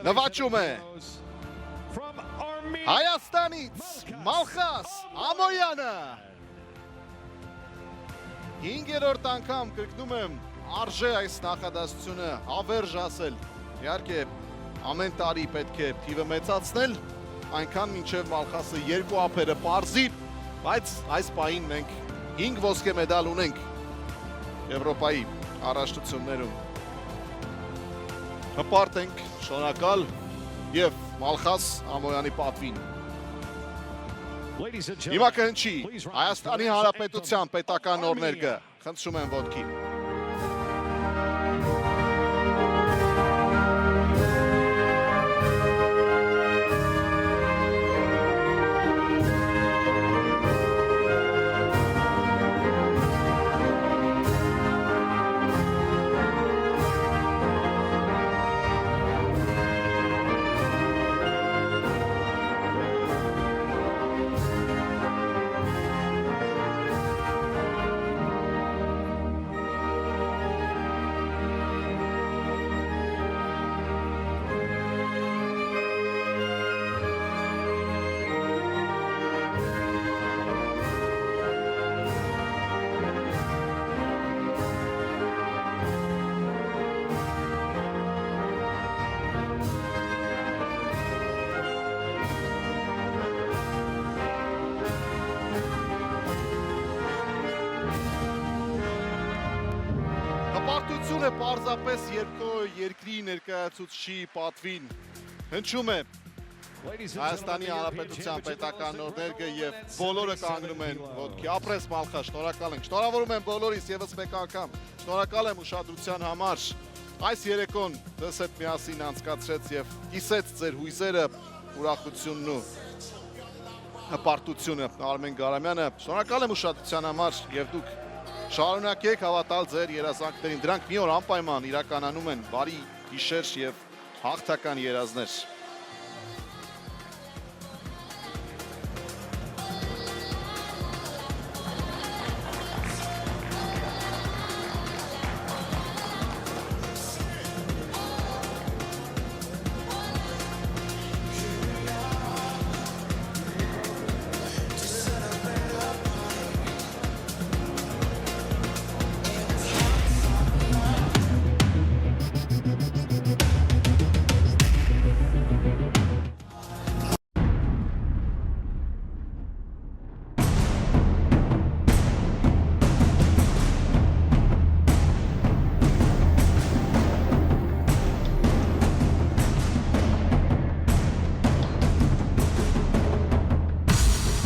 նվաճում է Հայաստանից Մալխաս Ամոյանը 5-րդ անգամ կրկնում եմ արժե այս նախադասությունը հավերժ ասել իհարկե ամեն տարի պետք է թիվը մեծացնել այնքան մինչև Մալխասը 2 ափերը պարզի բայց այս պահին մենք 5 ոսկե մեդալ ունենք Եվրոպայի առաջնություններում հպարտ ենք շնորհակալ եւ Մալխաս Ամոյանի պատվին Հիմա կհնչի Հայաստանի Հանրապետության պետական օրներգը խնդրում եմ ոտքի Հպարտությունը պարզապես երկրի ներկայացուցչի պատվին հնչում է Հայաստանի Հանրապետության պետական օրներգը եւ բոլորը կանգնում են ոտքի ապրես Մալխաս շնորհակալ ենք շնորհավորում եմ բոլորիս եւս մեկ անգամ շնորհակալ եմ ուշադրության համար այս երեկոն դες հետ միասին անցկացրեց եւ կիսեց ձեր հույզերը ուրախությունն ու հպարտությունը Արմեն Գարամյանը շնորհակալ եմ ուշադրության համար եւ դուք շարունակեք հավատալ ձեր երազանքներին դրանք մի օր անպայման իրականանում են բարի գիշեր եւ հաղթական երազներ